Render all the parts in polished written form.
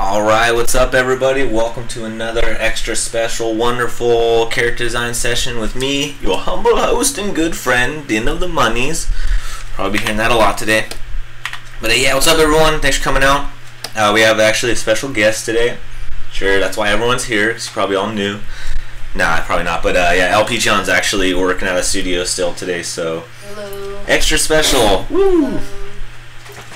Alright, what's up everybody? Welcome to another extra special, wonderful character design session with me, your humble host and good friend, Din of the Monies. Probably hearing that a lot today. But yeah, what's up everyone? Thanks for coming out. We have actually a special guest today. Sure, that's why everyone's here, because you probably all knew. Nah, probably not, but yeah, LP John's actually working out of studio still today, so... Hello. Extra special! Woo!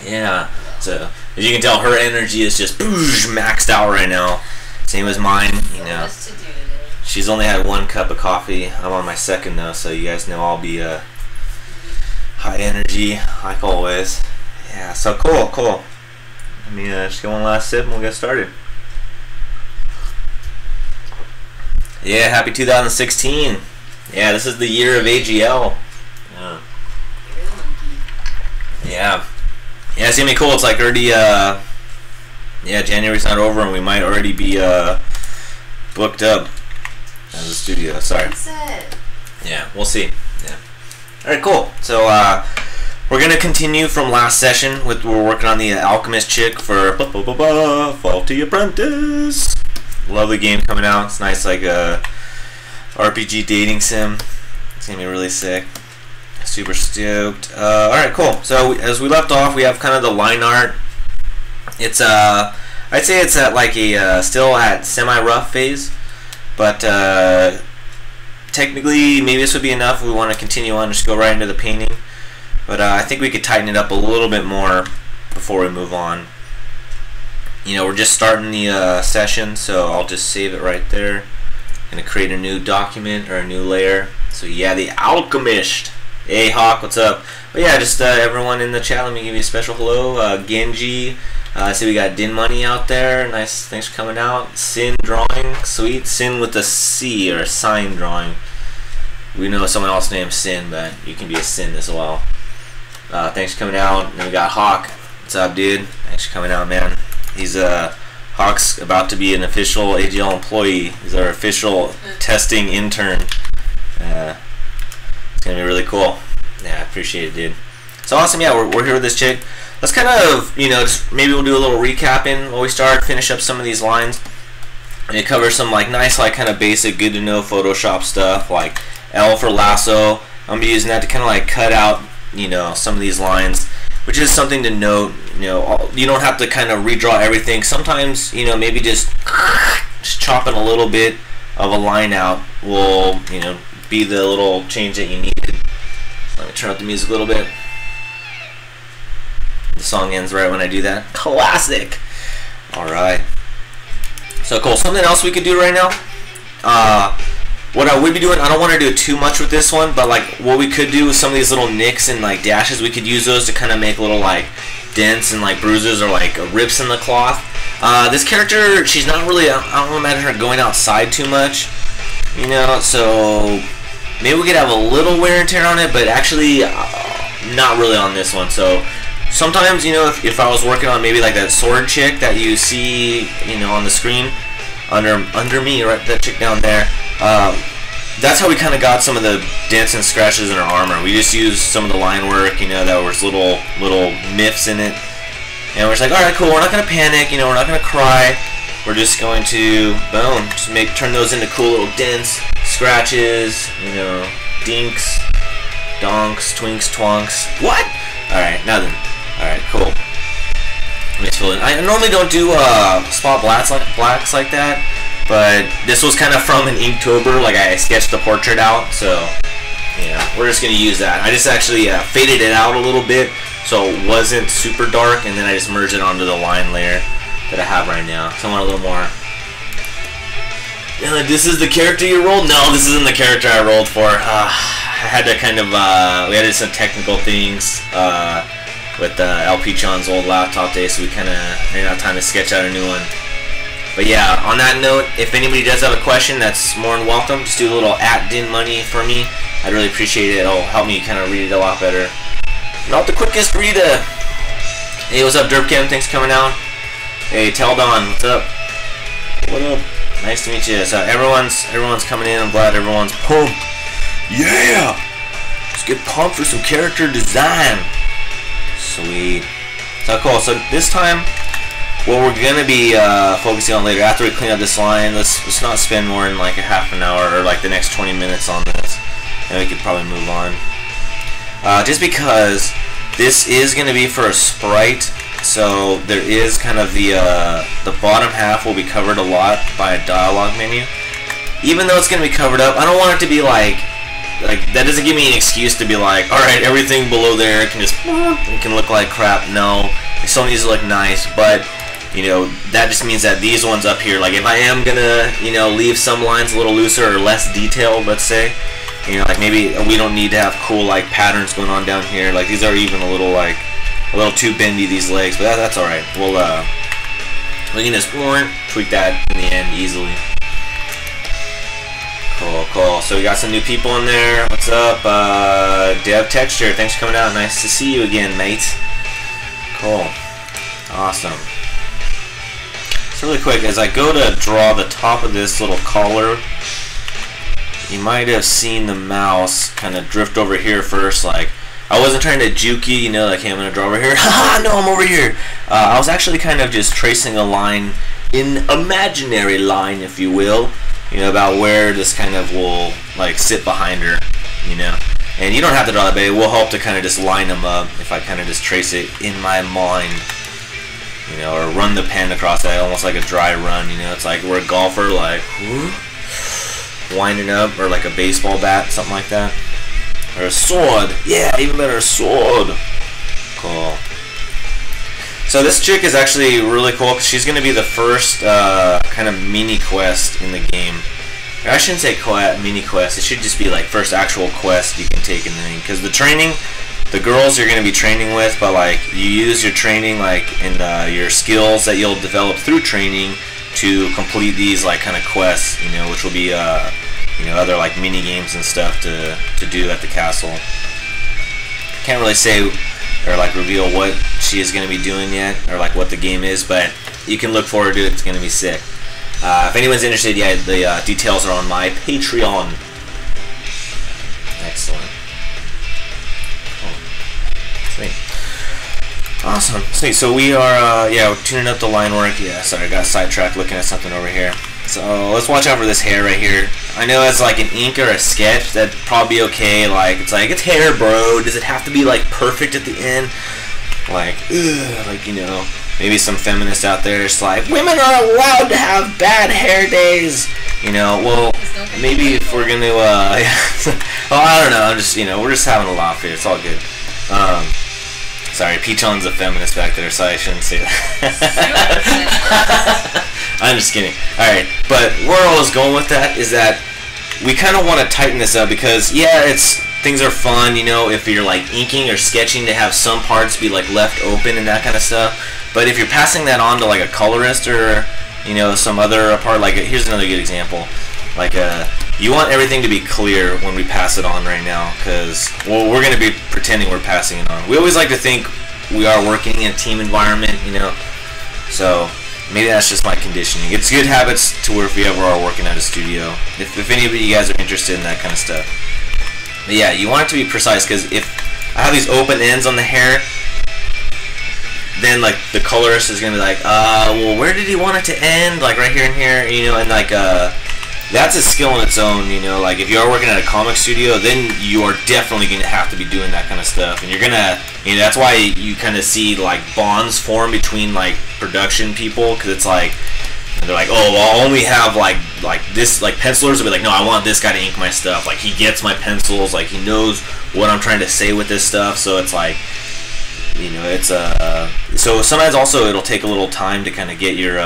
Yeah, so... As you can tell, her energy is just maxed out right now. Same as mine, you know. She's only had one cup of coffee. I'm on my second though, so you guys know I'll be high energy like always. Yeah, so cool. Let me just get one last sip and we'll get started. Yeah, happy 2016. Yeah, this is the year of AGL. Yeah. Yeah, it's gonna be cool. It's like already, yeah, January's not over and we might already be booked up as a studio. Sorry. Yeah, we'll see. Yeah. All right, cool. So we're gonna continue from last session with we're working on the Alchemist chick for Faulty Apprentice. Lovely game coming out. It's nice, like a RPG dating sim. It's gonna be really sick. Super stoked. Alright, cool. So as we left off, we have kind of the line art. It's I'd say it's at like a still at semi-rough phase, but technically maybe this would be enough if we want to continue on, just go right into the painting. But I think we could tighten it up a little bit more before we move on. You know, we're just starting the session, so I'll just save it right there. Gonna create a new document or a new layer. So yeah, the Alchemist. Hey Hawk, what's up? But yeah, just everyone in the chat, let me give you a special hello. Genji, I see we got Din Money out there. Nice, thanks for coming out. Sin Drawing, sweet. Sin with a C, or Sign Drawing. We know someone else named Sin, but you can be a Sin as well. Thanks for coming out. And then we got Hawk. What's up, dude? Thanks for coming out, man. He's Hawk's about to be an official AGL employee. He's our official testing intern. It's gonna be really cool. Yeah, I appreciate it, dude. So awesome. Yeah, we're here with this chick. Let's kind of, you know, just maybe we'll do a little recapping while we start, finish up some of these lines, and cover some like nice, like kind of basic, good to know Photoshop stuff, like L for lasso. I'm gonna be using that to kind of like cut out, you know, some of these lines, which is something to note. You know, you don't have to kind of redraw everything. Sometimes, you know, maybe just chopping a little bit of a line out will, you know, be the little change that you needed. Let me turn up the music a little bit. The song ends right when I do that. Classic! Alright. So cool. Something else we could do right now. What I would be doing, I don't want to do too much with this one, but like what we could do with some of these little nicks and like dashes, we could use those to kind of make little like dents and like bruises or like rips in the cloth. This character, she's not really, I don't imagine her going outside too much, you know, so maybe we could have a little wear and tear on it, but actually not really on this one. So sometimes, you know, if I was working on maybe like that sword chick that you see, you know, on the screen under me, right, that chick down there, that's how we kind of got some of the dents and scratches in her armor. We just used some of the line work, you know, that was little miffs in it, and we're just like, all right, cool, we're not gonna panic, you know, we're not gonna cry. We're just going to, boom, just turn those into cool little dents, scratches, you know, dinks, donks, twinks, twonks. What? Alright, nothing. Alright, cool. Let me fill in. I normally don't do spot blacks like that, but this was kind of from an Inktober, like I sketched the portrait out, so yeah, we're just going to use that. I just actually faded it out a little bit so it wasn't super dark, and then I just merged it onto the line layer that I have right now. So I want a little more. This is the character you rolled? No, this isn't the character I rolled for. I had to kind of, we had some technical things with LP John's old laptop day, so we kind of ran out of time to sketch out a new one. But yeah, on that note, if anybody does have a question, that's more than welcome. Just do a little @DinMoney for me. I'd really appreciate it. It'll help me kind of read it a lot better. Not the quickest reader. Hey, what's up, Derpcam? Thanks for coming out. Hey, Teldon, what's up? What up? Nice to meet you. So everyone's coming in. I'm glad everyone's pumped. Yeah! Let's get pumped for some character design. Sweet. So cool. So this time what we're gonna be focusing on later after we clean up this line. Let's not spend more than like a half an hour or like the next 20 minutes on this, and we could probably move on. Just because this is gonna be for a sprite, so there is kind of the bottom half will be covered a lot by a dialogue menu. Even though it's gonna be covered up, I don't want it to be like that doesn't give me an excuse to be like, alright, everything below there can just it can look like crap. No, it still needs to look nice, but you know, that just means that these ones up here, like if I am gonna, you know, leave some lines a little looser or less detailed, let's say, you know, like maybe we don't need to have cool like patterns going on down here. Like these are even a little too bendy, these legs, but that's alright. We can just tweak that in the end easily. Cool. So we got some new people in there. What's up? Dev Texture, thanks for coming out. Nice to see you again, mate. Cool. Awesome. So really quick, as I go to draw the top of this little collar, you might have seen the mouse kind of drift over here first. Like, I wasn't trying to juke you, you know, like, hey, I'm going to draw over here. Haha, no, I'm over here. I was actually kind of just tracing a line, an imaginary line, if you will, you know, about where this kind of will like sit behind her, you know. And you don't have to draw that, but it will help to kind of just line them up if I kind of just trace it in my mind, you know, or run the pen across that, almost like a dry run, you know. It's like we're a golfer, like winding up, or like a baseball bat, something like that, or a sword. Yeah, even better, a sword. Cool. So this chick is actually really cool because she's going to be the first kind of mini quest in the game. Or I shouldn't say mini quest. It should just be like first actual quest you can take in the thing. Because the training, the girls you're going to be training with, but like you use your training like in your skills that you'll develop through training to complete these like kind of quests, you know, which will be you know, other like mini games and stuff to do at the castle. Can't really say or like reveal what she is going to be doing yet, or like what the game is, but you can look forward to it. It's going to be sick. If anyone's interested, yeah, the details are on my Patreon. Excellent. Oh, sweet. Awesome. Sweet. So we are, yeah, we're tuning up the line work. Yeah, sorry, I got sidetracked looking at something over here. So let's watch out for this hair right here. I know it's like an ink or a sketch. That'd probably be okay. Like it's hair, bro. Does it have to be like perfect at the end? Like, ugh, like, you know, maybe some feminists out there is like, women are allowed to have bad hair days. You know, well, maybe if we're gonna, well, I don't know. I'm just, you know, we're just having a laugh here. It's all good. Sorry, Peachon's a feminist back there, so I shouldn't say that. I'm just kidding. Alright, but where I was going with that is that we kind of want to tighten this up because, yeah, things are fun, you know, if you're like inking or sketching to have some parts be like left open and that kind of stuff. But if you're passing that on to like a colorist or, you know, some other part, like here's another good example. Like you want everything to be clear when we pass it on right now, because, well, we're going to be pretending we're passing it on. We always like to think we are working in a team environment, you know, so maybe that's just my conditioning. It's good habits to where if we ever are working at a studio, if any of you guys are interested in that kind of stuff. But yeah, you want it to be precise, because if I have these open ends on the hair, then like the colorist is going to be like, well, where did he want it to end? Like right here and here, you know, and like, that's a skill in its own, you know. Like if you are working at a comic studio, then you are definitely going to have to be doing that kind of stuff, and you're gonna, you know, that's why you kind of see like bonds form between like production people, because it's like they're like, oh, well, I'll only have like this, like pencilers will be like, no, I want this guy to ink my stuff. Like he gets my pencils, like he knows what I'm trying to say with this stuff. So it's like, you know, it's so sometimes also it'll take a little time to kind of get your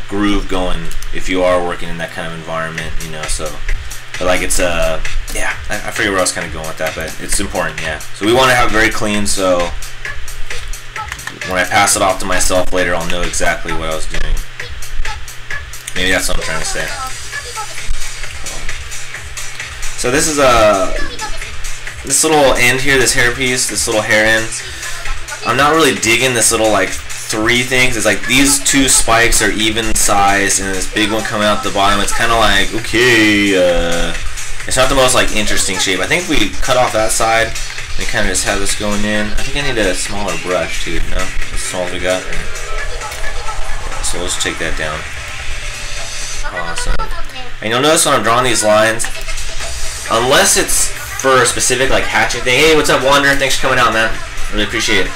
groove going if you are working in that kind of environment, you know. So, but like it's yeah, I forget where I was kind of going with that, but it's important, yeah. So we want to have it very clean, so when I pass it off to myself later, I'll know exactly what I was doing. Maybe that's what I'm trying to say. So this is this little end here, this hair piece, this little hair end. I'm not really digging this little like three things. It's like these two spikes are even size, and this big one coming out the bottom. It's kind of like, okay, it's not the most like interesting shape. I think if we cut off that side and kind of just have this going in. I think I need a smaller brush too. No, as small as we got. so let's take that down. Awesome. And you'll notice when I'm drawing these lines, unless it's for a specific like hatching thing. Hey, what's up, Wander? Thanks for coming out, man. Really appreciate it.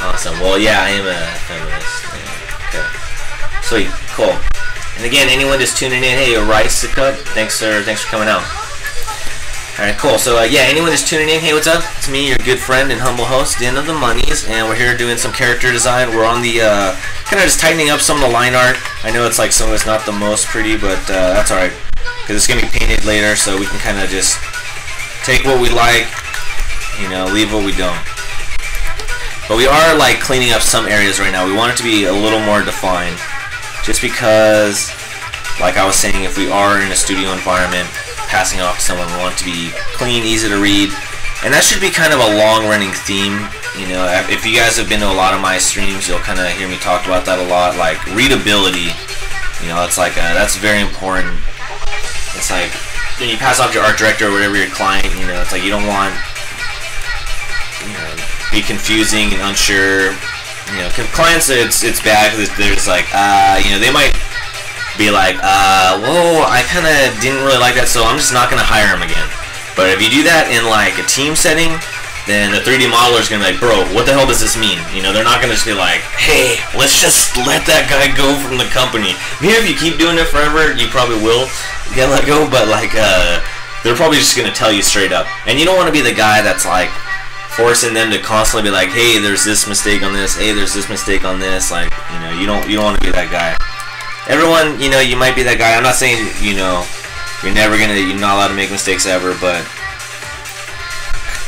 Awesome. Well, yeah, I am a feminist. Yeah. Okay. Sweet. Cool. And again, anyone just tuning in, hey, Rice the Cup, thanks for coming out. Alright, cool. So, yeah, anyone just tuning in, hey, what's up? It's me, your good friend and humble host, Den of the Monies, and we're here doing some character design. We're on the, kind of just tightening up some of the line art. I know it's like some of it's not the most pretty, but that's alright, because it's going to be painted later, so we can kind of just take what we like, you know, leave what we don't. But we are, like, cleaning up some areas right now. We want it to be a little more defined, just because, like I was saying, if we are in a studio environment, passing off to someone, we want it to be clean, easy to read, and that should be kind of a long-running theme. You know, if you guys have been to a lot of my streams, you'll kind of hear me talk about that a lot. Like readability, you know, it's like that's very important. It's like when you pass off to your art director or whatever your client, you know, it's like you don't want, you know, be confusing and unsure. You know, clients, it's bad because there's like, you know, they might be like, whoa, I kind of didn't really like that, so I'm just not going to hire him again. But if you do that in like a team setting, then the 3D modeler is going to be like, bro, what the hell does this mean? You know, they're not going to just be like, hey, let's just let that guy go from the company. Maybe if you keep doing it forever, you probably will get let go, but like, they're probably just going to tell you straight up. And you don't want to be the guy that's like forcing them to constantly be like, hey, there's this mistake on this, hey, there's this mistake on this. Like, you know, you don't want to be that guy. Everyone, you know, you might be that guy. I'm not saying, you know, you're not allowed to make mistakes ever, but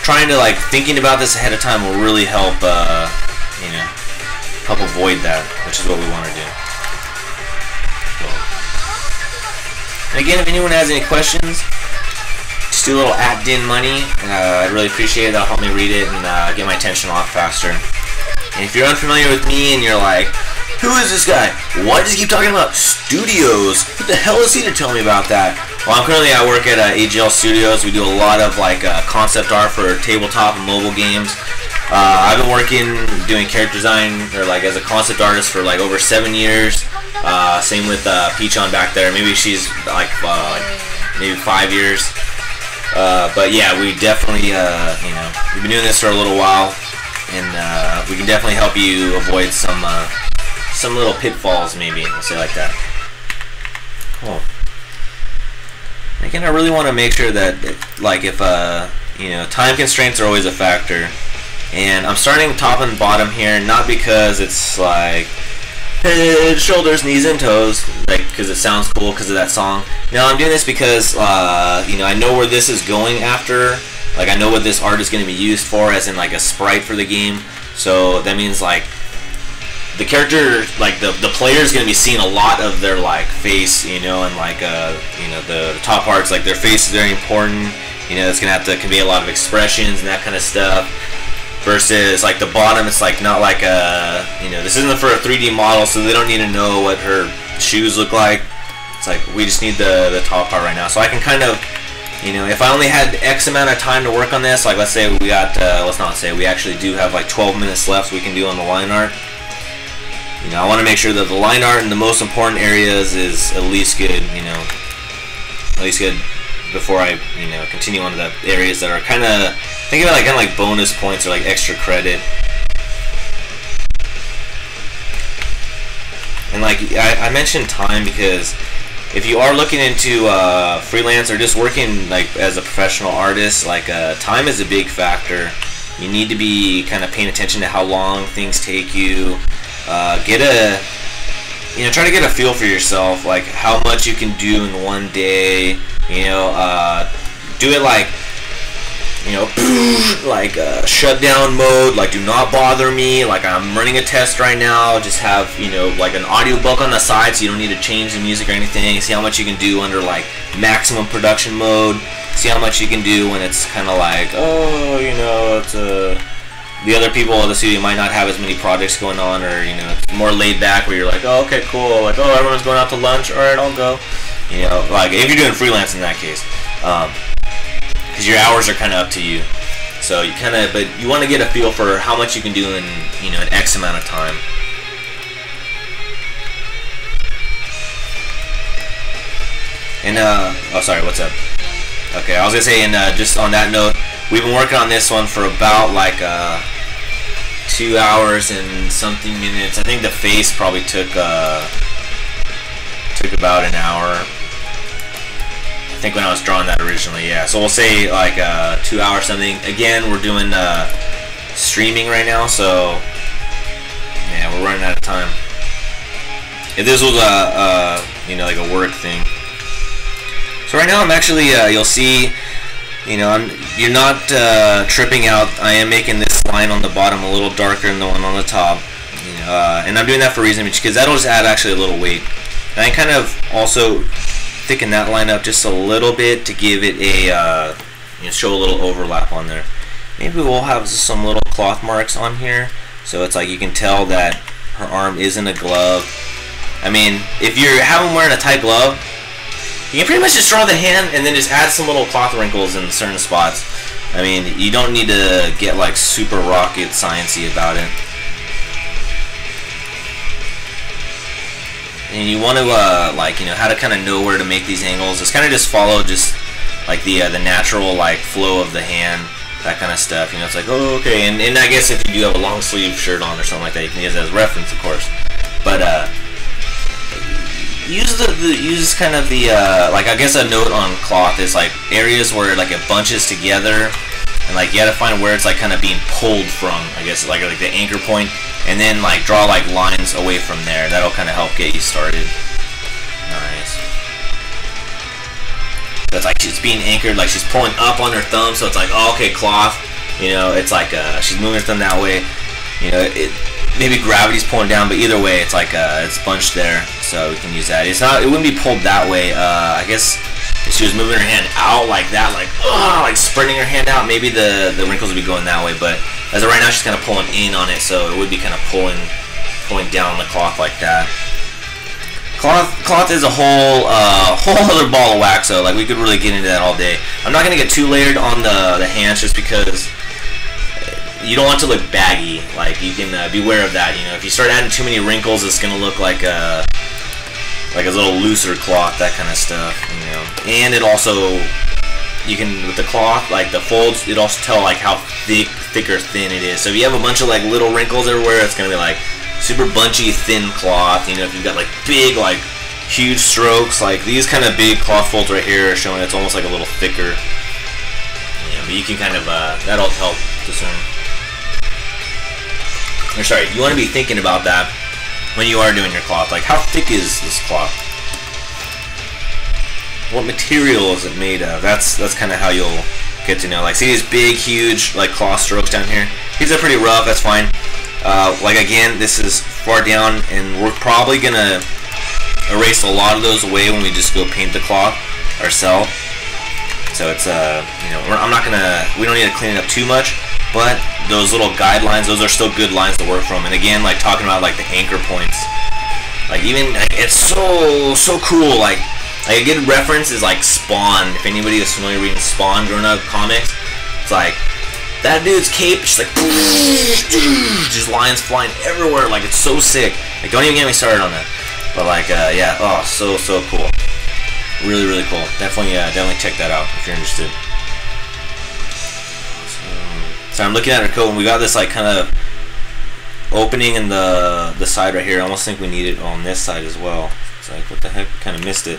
trying to, like, thinking about this ahead of time will really help, you know, help avoid that, which is what we want to do. Cool. And again, if anyone has any questions, just do a little @DinMoney. I'd really appreciate it. That'll help me read it and get my attention off faster. And if you're unfamiliar with me and you're like, who is this guy? Why does he keep talking about studios? What the hell is he to tell me about that? Well, I'm currently at work at AGL Studios. We do a lot of like concept art for tabletop and mobile games. I've been working doing character design or like as a concept artist for like over 7 years. Same with Peach on back there. Maybe she's like maybe 5 years. But yeah, we definitely you know, we've been doing this for a little while, and we can definitely help you avoid some little pitfalls, maybe, we'll say like that. Cool. Again, I really want to make sure that, like, if, you know, time constraints are always a factor. And I'm starting top and bottom here, not because it's like, head, shoulders, knees, and toes, like, because it sounds cool because of that song. No, I'm doing this because, you know, I know where this is going after. Like, I know what this art is going to be used for, as in, like, a sprite for the game. So, that means, like, the character, like the player is going to be seeing a lot of their like face, you know, and like you know, the top parts, like their face is very important. You know, it's going to have to convey a lot of expressions and that kind of stuff. Versus like the bottom, it's like not like you know, this isn't for a 3D model, so they don't need to know what her shoes look like. It's like we just need the top part right now. So I can kind of, you know, if I only had X amount of time to work on this, like let's say we got, let's not say, we actually do have like 12 minutes left we can do on the line art. You know, I want to make sure that the line art in the most important areas is at least good, you know, at least good before I, you know, continue on to the areas that are kind of, think of it like kind of like bonus points or like extra credit. And like I mentioned time because if you are looking into freelance or just working like as a professional artist, like time is a big factor. You need to be kind of paying attention to how long things take you. You know, try to get a feel for yourself, like how much you can do in one day. You know, do it like, you know, like shutdown mode, like do not bother me, like I'm running a test right now, just have, you know, like an audiobook on the side so you don't need to change the music or anything. See how much you can do under like maximum production mode. See how much you can do when it's kind of like, oh, you know, it's the other people at the studio might not have as many projects going on, or, you know, it's more laid back where you're like, oh, okay, cool, like, oh, everyone's going out to lunch, alright, I'll go. You know, like, if you're doing freelance in that case, because your hours are kind of up to you. So you kind of, but you want to get a feel for how much you can do in, you know, an X amount of time. And oh, sorry, what's up? Okay, I was gonna say, and just on that note, we've been working on this one for about like 2 hours and something minutes. I think the face probably took about an hour. I think when I was drawing that originally, yeah. So we'll say like 2 hours something. Again, we're doing streaming right now, so yeah, we're running out of time. If this was a you know, like a work thing. So right now I'm actually you'll see, you know, you're not tripping out. I am making this line on the bottom a little darker than the one on the top, you know, and I'm doing that for a reason, because that'll just add actually a little weight. And I kind of also thicken that line up just a little bit to give it a you know, show a little overlap on there. Maybe we'll have some little cloth marks on here, so it's like you can tell that her arm isn't a glove. I mean, if you have them wearing a tight glove, you can pretty much just draw the hand and then just add some little cloth wrinkles in certain spots. I mean, you don't need to get like super rocket sciencey about it. And you want to like, you know, how to kind of know where to make these angles. Just kind of just follow just like the natural like flow of the hand, that kind of stuff. You know, it's like, oh, okay. And I guess if you do have a long sleeve shirt on or something like that, you can use it as reference, of course. But use kind of the like, I guess a note on cloth is like areas where like it bunches together, and like you gotta find where it's like kind of being pulled from, I guess, like the anchor point, and then like draw like lines away from there. That'll kind of help get you started. Nice. So it's like she's being anchored, like she's pulling up on her thumb, so it's like, oh, okay, cloth, you know, it's like she's moving her thumb that way, you know, maybe gravity's pulling down, but either way, it's like it's bunched there, so we can use that. It wouldn't be pulled that way. I guess if she was moving her hand out like that, like spreading her hand out, maybe the wrinkles would be going that way. But as of right now, she's kind of pulling in on it, so it would be kind of pulling down the cloth like that. Cloth is a whole other ball of wax, so like we could really get into that all day. I'm not gonna get too layered on the hands, just because you don't want to look baggy. Like, you can beware of that. You know, if you start adding too many wrinkles, it's gonna look like a little looser cloth, that kind of stuff. You know, and it also, you can, with the cloth, like the folds, it also tell like how thick or thin it is. So if you have a bunch of like little wrinkles everywhere, it's gonna be like super bunchy, thin cloth. You know, if you've got like big, like huge strokes, like these kind of big cloth folds right here are showing it's almost like a little thicker. Yeah, but you can kind of that'll help discern. Or sorry, you want to be thinking about that when you are doing your cloth. Like, how thick is this cloth? What material is it made of? That's kind of how you'll get to know. Like, see these big, huge, like, cloth strokes down here? These are pretty rough, that's fine. Like, again, this is far down, and we're probably going to erase a lot of those away when we just go paint the cloth ourselves. So it's, you know, we don't need to clean it up too much. But those little guidelines, those are still good lines to work from. And again, like talking about like the anchor points, like even like, it's so cool. Like a good reference is like Spawn. If anybody is familiar reading Spawn growing up comics, it's like that dude's cape, just like just lines flying everywhere. Like, it's so sick. Like, don't even get me started on that. But like yeah, oh, so cool. Really cool. Definitely check that out if you're interested. So I'm looking at her coat, and we got this like kind of opening in the side right here. I almost think we need it on this side as well. It's like, what the heck? We kind of missed it.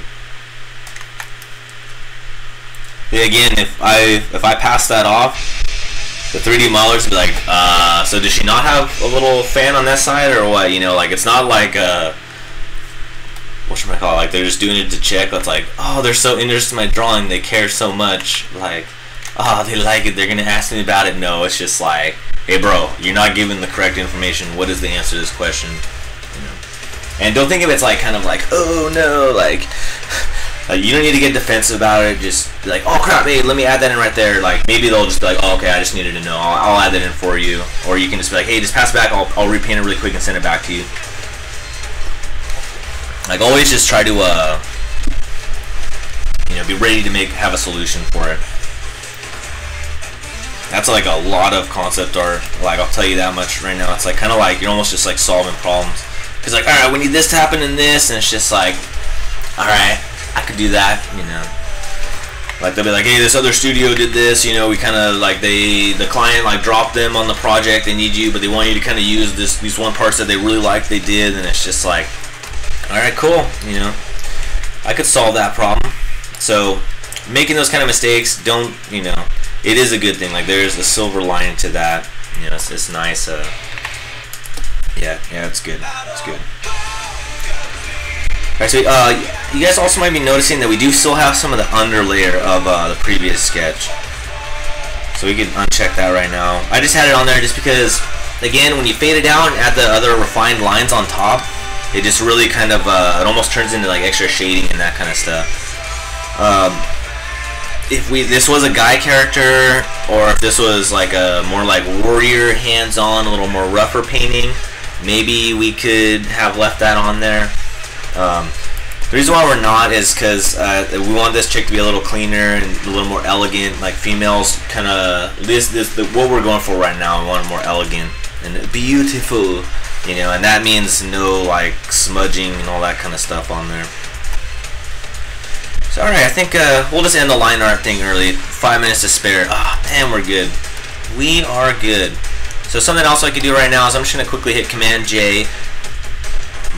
Yeah, again, if I pass that off, the 3D modelers would be like, so does she not have a little fan on that side or what? You know, like, it's not like whatchamacallit, like they're just doing it to check. It's like, oh, they're so interested in my drawing, they care so much, like, oh, they like it, they're gonna ask me about it. No, it's just like, hey bro, you're not giving the correct information. What is the answer to this question? You know, and don't think of it's like kind of like, oh no, like you don't need to get defensive about it. Just be like, oh crap, hey, let me add that in right there. Like, maybe they'll just be like, oh, okay, I just needed to know, I'll add that in for you. Or you can just be like, hey, just pass it back, I'll repaint it really quick and send it back to you. Like, always just try to you know, be ready to have a solution for it. That's like a lot of concept art. Like, I'll tell you that much right now. It's like kind of like you're almost just like solving problems. Cause like, all right, we need this to happen in this, and it's just like, all right, I could do that, you know. Like they'll be like, hey, this other studio did this, you know, we kind of like the client like dropped them on the project, they need you, but they want you to kind of use these one parts that they really like they did, and it's just like, all right, cool, you know, I could solve that problem. So making those kind of mistakes, don't, you know, it is a good thing. Like there's a silver lining to that, you know. It's nice. Yeah, it's good. It's good. Alright, so you guys also might be noticing that we do still have some of the underlayer of the previous sketch. So we can uncheck that right now. I just had it on there just because, again, when you fade it out and add the other refined lines on top, it just really kind of, it almost turns into like extra shading and that kind of stuff. If this was a guy character, or if this was like a more like warrior, hands-on, a little more rougher painting, maybe we could have left that on there. The reason why we're not is because we want this chick to be a little cleaner and a little more elegant. Like females, kind of what we're going for right now. We want it more elegant and beautiful, you know, and that means no like smudging and all that kind of stuff on there. So alright, I think we'll just end the line art thing early. 5 minutes to spare. Ah, man, we're good. We are good. So something else I could do right now is I'm just gonna quickly hit Command J.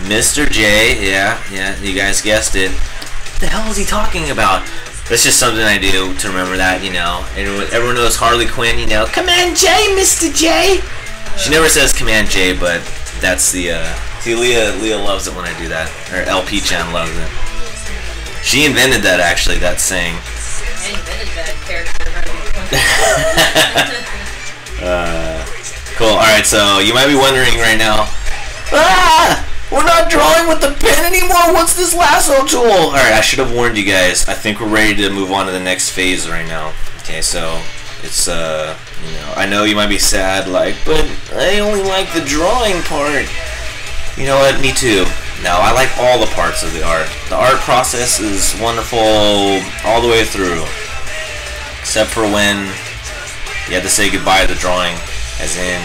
Mr. J, yeah, you guys guessed it. What the hell is he talking about? That's just something I do to remember that, you know. Everyone knows Harley Quinn, you know. Command J, Mr. J. She never says Command J, but that's the. See, Leah loves it when I do that. Or LP Chan loves it. She invented that, actually. That saying. I invented that character. Cool. All right, so you might be wondering right now. Ah! We're not drawing with the pen anymore. What's this lasso tool? Alright, I should have warned you guys. I think we're ready to move on to the next phase right now. Okay, so it's you know, I know you might be sad, like, but I only like the drawing part. You know what? Me too. No, I like all the parts of the art. The art process is wonderful all the way through, except for when you have to say goodbye to the drawing, as in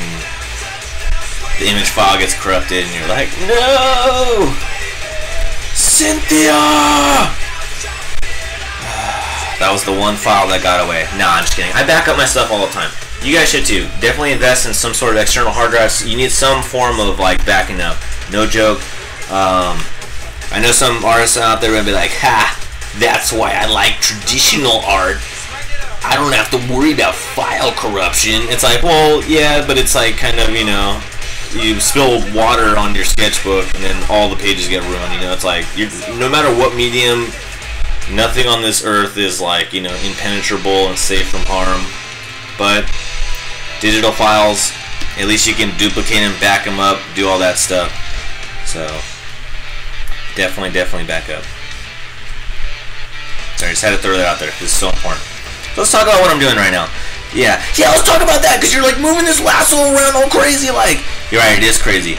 the image file gets corrupted and you're like, no! Cynthia! That was the one file that got away. Nah, I'm just kidding. I back up my stuff all the time. You guys should too. Definitely invest in some sort of external hard drives. You need some form of like backing up. No joke. I know some artists out there are gonna be like, ha! That's why I like traditional art. I don't have to worry about file corruption. It's like, well, yeah, but it's like kind of, you know, you spill water on your sketchbook and then all the pages get ruined, you know. It's like, no matter what medium, nothing on this earth is like, you know, impenetrable and safe from harm. But digital files, at least you can duplicate them, back them up, do all that stuff. So definitely back up. Sorry, just had to throw that out there. This is so important. So let's talk about what I'm doing right now. Yeah, let's talk about that, because you're like moving this lasso around all crazy like. You're right, it is crazy.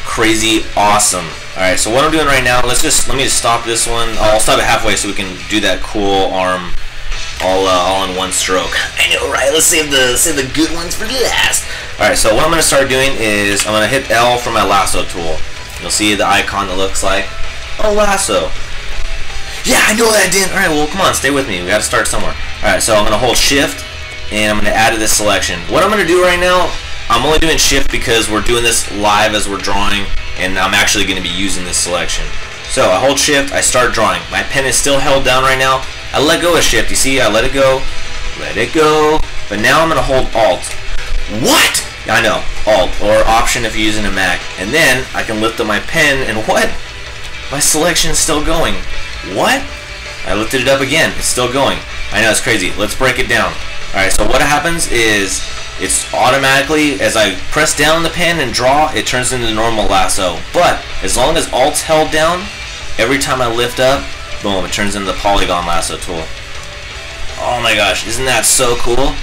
Crazy awesome. Alright, so what I'm doing right now, let me just stop this one. I'll stop it halfway so we can do that cool arm all in one stroke. I know, right? Let's save the good ones for last. Alright, so what I'm gonna start doing is I'm gonna hit L for my lasso tool. You'll see the icon that looks like a lasso. Yeah, I know that, Dan. Alright, well, come on, stay with me. We gotta start somewhere. Alright, so I'm gonna hold Shift and I'm going to add to this selection. What I'm going to do right now, I'm only doing Shift because we're doing this live as we're drawing, and I'm actually going to be using this selection. So I hold Shift, I start drawing. My pen is still held down right now. I let go of Shift. You see, I let it go, but now I'm going to hold Alt. What? I know, Alt, or Option if you're using a Mac. And then I can lift up my pen, and what? My selection is still going. What? I lifted it up again. It's still going. I know, it's crazy. Let's break it down. Alright, so what happens is it's automatically, as I press down the pen and draw, it turns into the normal lasso. But as long as Alt's held down, every time I lift up, boom, it turns into the polygon lasso tool. Oh my gosh, isn't that so cool?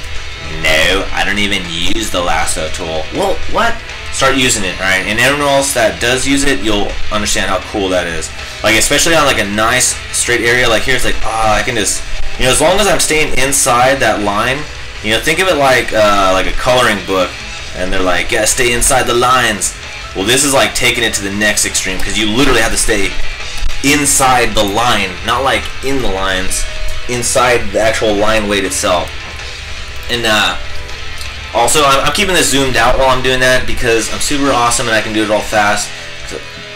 No, I don't even use the lasso tool. Well, what? Start using it, alright? And everyone else that does use it, you'll understand how cool that is. Like, especially on like a nice straight area like here, it's like, I can just, you know, as long as I'm staying inside that line, you know, think of it like a coloring book, and they're like, yeah, stay inside the lines. Well, this is like taking it to the next extreme, because you literally have to stay inside the line, not like in the lines, inside the actual line weight itself. And also, I'm keeping this zoomed out while I'm doing that because I'm super awesome and I can do it all fast.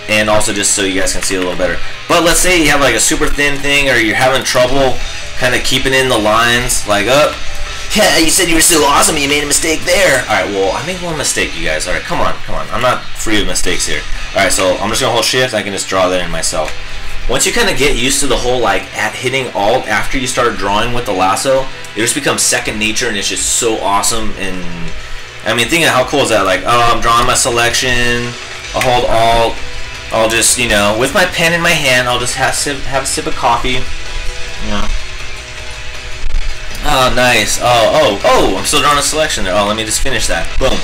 And also just so you guys can see a little better. But let's say you have like a super thin thing, or you're having trouble kind of keeping in the lines, like, oh, yeah, you said you were so awesome, you made a mistake there. Alright, well, I made one mistake, you guys. Alright, come on. I'm not free of mistakes here. Alright, so I'm just going to hold shift, I can just draw that in myself. Once you kind of get used to the whole, like, at hitting alt after you start drawing with the lasso, it just becomes second nature, and it's just so awesome. And, I mean, think of how cool is that? Like, oh, I'm drawing my selection, I'll hold alt, I'll just, you know, with my pen in my hand, I'll just have a sip of coffee, you know. Oh, nice. Oh, I'm still drawing a selection there. Oh, let me just finish that. Boom.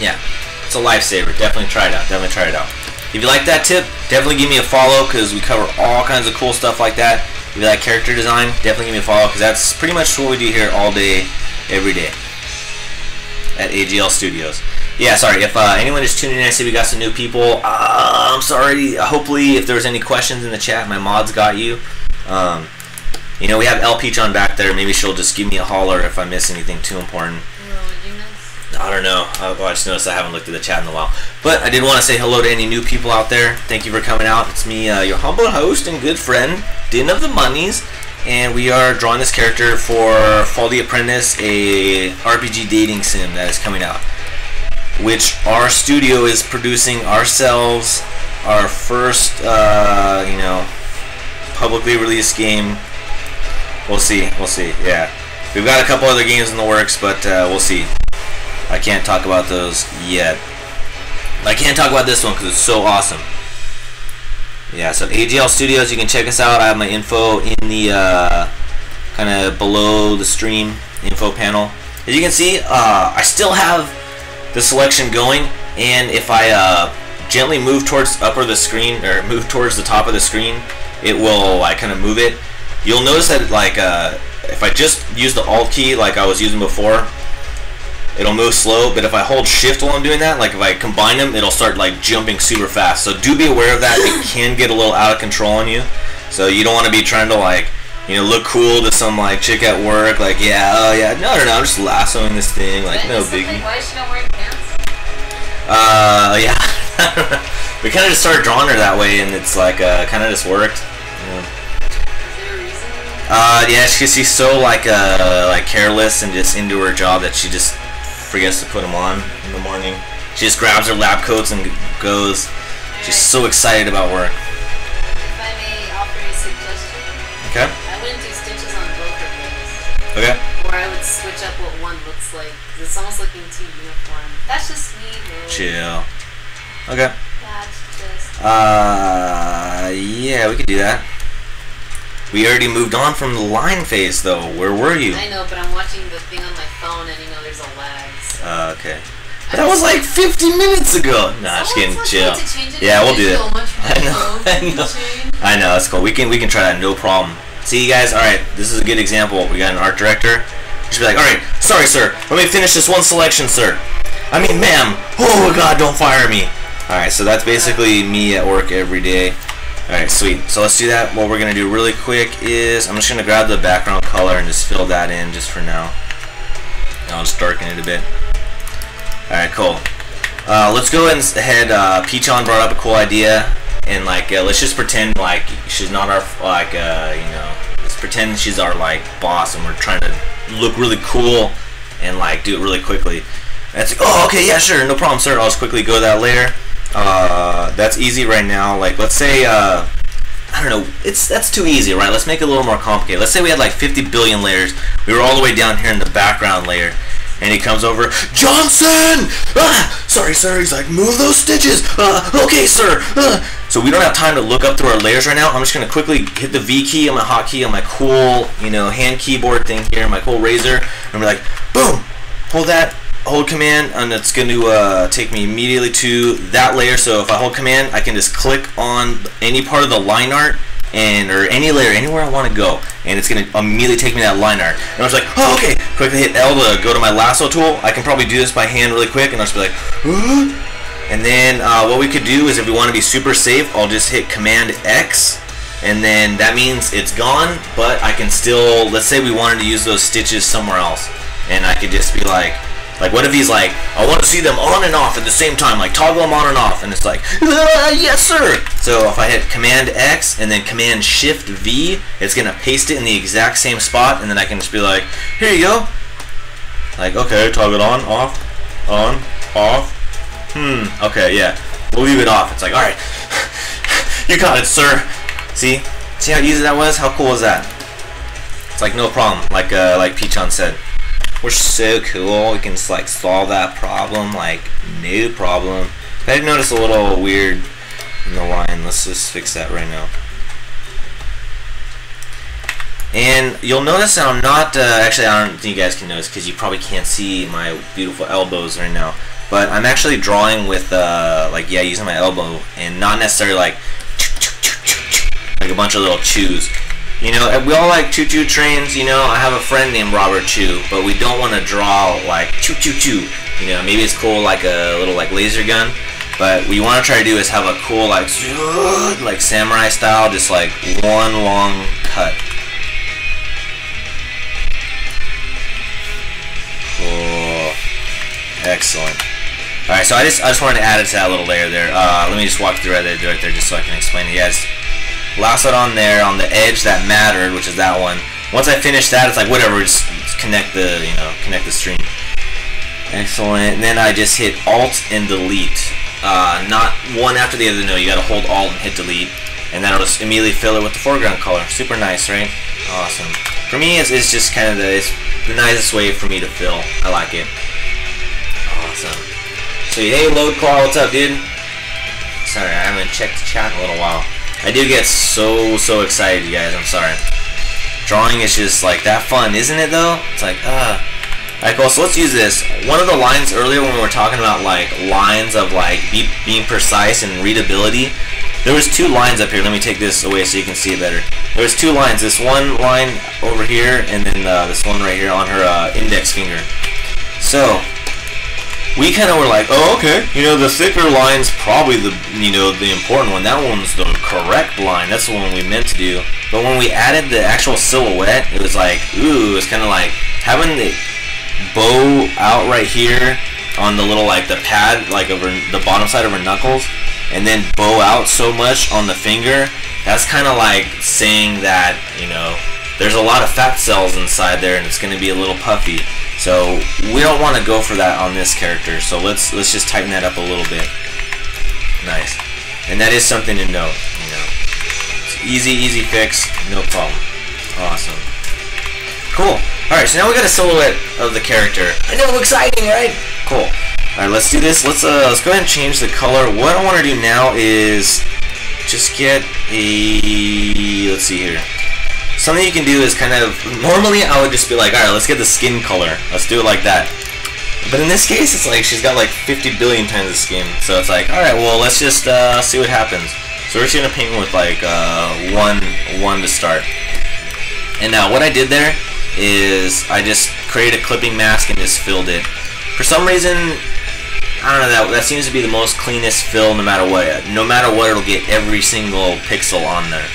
Yeah, it's a lifesaver. Definitely try it out. Definitely try it out. If you like that tip, definitely give me a follow because we cover all kinds of cool stuff like that. If you like character design, definitely give me a follow because that's pretty much what we do here all day, every day at AGL Studios. Yeah, sorry, if anyone is tuning in, I see we got some new people. I'm sorry. Hopefully, if there's any questions in the chat, my mods got you. You know, we have El Peach on back there. Maybe she'll just give me a holler if I miss anything too important. What did you miss? I don't know. I just noticed I haven't looked at the chat in a while. But I did want to say hello to any new people out there. Thank you for coming out. It's me, your humble host and good friend, Din of the Monies. And we are drawing this character for Fall the Apprentice, a RPG dating sim that is coming out, which our studio is producing ourselves, our first, you know, publicly released game. We'll see, yeah. We've got a couple other games in the works, but we'll see. I can't talk about those yet. I can't talk about this one because it's so awesome. Yeah, so AGL Studios, you can check us out. I have my info in the kind of below the stream info panel. As you can see, I still have the selection going, and if I gently move towards upper the screen, or move towards the top of the screen, it will like kind of move it. You'll notice that like if I just use the alt key like I was using before, it'll move slow, but if I hold shift while I'm doing that, like if I combine them, it'll start like jumping super fast. So do be aware of that. It can get a little out of control on you, so you don't want to be trying to like, you know, look cool to some like chick at work, like, yeah, oh yeah, no, I'm just lassoing this thing, like, no biggie. Why is she not wearing pants? Yeah. We kind of just started drawing her that way, and it's like kind of just worked. Yeah. Yeah, she's so like careless and just into her job that she just forgets to put them on in the morning. She just grabs her lab coats and goes. She's so excited about work. If I may offer a suggestion. Okay. I wouldn't do stitches on both of those. Okay. Or I would switch up what one looks like. 'Cause it's almost looking too uniform. That's just me, though. Chill. Okay. That's just. Yeah, we could do that. We already moved on from the line phase, though. Where were you? I know, but I'm watching the thing on my phone, and you know there's a lag. So. Okay. But that was like 50 minutes ago. Nah, just kidding. Chill. Yeah, we'll do that. I know. That's cool. We can try that. No problem. See, you guys. All right. This is a good example. We got an art director. Just be like, all right. Sorry, sir. Let me finish this one selection, sir. I mean, ma'am. Oh God, don't fire me. All right. So that's basically me at work every day. Alright, sweet. So let's do that. What we're going to do really quick is I'm just going to grab the background color and just fill that in just for now. And I'll just darken it a bit. Alright, cool. Let's go ahead. Peachon brought up a cool idea. And like, let's just pretend like she's not our, like, you know, let's pretend she's our, like, boss and we're trying to look really cool and, like, do it really quickly. And it's like, oh, okay, yeah, sure, no problem, sir. I'll just quickly go to that layer. That's easy right now. Like, let's say, I don't know, that's too easy, right? Let's make it a little more complicated. Let's say we had like 50 billion layers. We were all the way down here in the background layer, and he comes over, Johnson! Sorry, sir. He's like, move those stitches. Okay, sir. So we don't have time to look up through our layers right now. I'm just gonna quickly hit the V key on my hotkey on my cool, you know, hand keyboard thing here, my cool razor, and we're like, boom, hold that. Hold command, and it's going to take me immediately to that layer. So if I hold command, I can just click on any part of the line art or any layer, anywhere I want to go, and it's going to immediately take me to that line art. And I was like, oh, okay. Quickly hit L to go to my lasso tool. I can probably do this by hand really quick, and I'll just be like, And then what we could do is if we want to be super safe, I'll just hit Command X, and then that means it's gone, but I can still, let's say we wanted to use those stitches somewhere else, and I could just be like what if he's like, I want to see them on and off at the same time, like toggle them on and off, and it's like, yes sir! So if I hit Command X and then Command Shift V, it's going to paste it in the exact same spot, and then I can just be like, here you go. Like, okay, toggle on, off, okay, yeah. We'll leave it off. It's like, alright, you got it, sir. See how easy that was? How cool was that? It's like no problem, like Peachon said. We're so cool, we can just like solve that problem, like no problem. If I notice a little weird in the line, let's just fix that right now. And you'll notice that I'm not, actually I don't think you guys can notice because you probably can't see my beautiful elbows right now. But I'm actually drawing with, using my elbow and not necessarily like a bunch of little chews. You know, we all like choo-choo trains, you know. I have a friend named Robert Chew, but we don't want to draw like choo-choo-choo. You know, maybe it's cool like a little like laser gun, but what you want to try to do is have a cool like samurai style, just like one long cut. Cool. Excellent. Alright, so I just wanted to add it to that little layer there. Let me just walk through right there just so I can explain it. Yeah, just lasso it on there, on the edge that mattered, which is that one. Once I finish that, it's like whatever, just connect the, connect the string. Excellent. And then I just hit Alt and Delete. Not one after the other, no, you gotta hold Alt and hit Delete. And that'll just immediately fill it with the foreground color. Super nice, right? Awesome. For me, it's just kind of the nicest way for me to fill. I like it. Awesome. So, hey, Load Claw, what's up, dude? Sorry, I haven't checked the chat in a little while. I do get so excited, you guys. I'm sorry. Drawing is just like that fun, isn't it? Though it's like, Alright, cool. So let's use this. One of the lines earlier when we were talking about like lines of like being precise and readability. There was two lines up here. Let me take this away so you can see it better. There was two lines. This one line over here, and then this one right here on her index finger. So we kind of were like, oh, okay, the thicker line's probably the important one. That one's the correct line. That's the one we meant to do. But when we added the actual silhouette, it was like, ooh, it's kind of like having the bow out right here on the little, like, the pad, like over the bottom side of her knuckles, and then bow out so much on the finger. That's kind of like saying that, there's a lot of fat cells inside there, and it's going to be a little puffy. So we don't want to go for that on this character. So let's just tighten that up a little bit. Nice. And that is something to note. It's easy fix, no problem. Awesome. Cool. All right. So now we got a silhouette of the character. I know, exciting, right? Cool. All right. Let's do this. Let's go ahead and change the color. What I want to do now is just get a. Let's see here. Something you can do is kind of, normally I would just be like, alright, let's get the skin color. Let's do it like that. But in this case, it's like she's got like 50 billion times the skin. So it's like, alright, well, let's just see what happens. So we're just going to paint with like one to start. And now what I did there is I just created a clipping mask and just filled it. For some reason, I don't know, that seems to be the most cleanest fill no matter what. No matter what, it'll get every single pixel on there.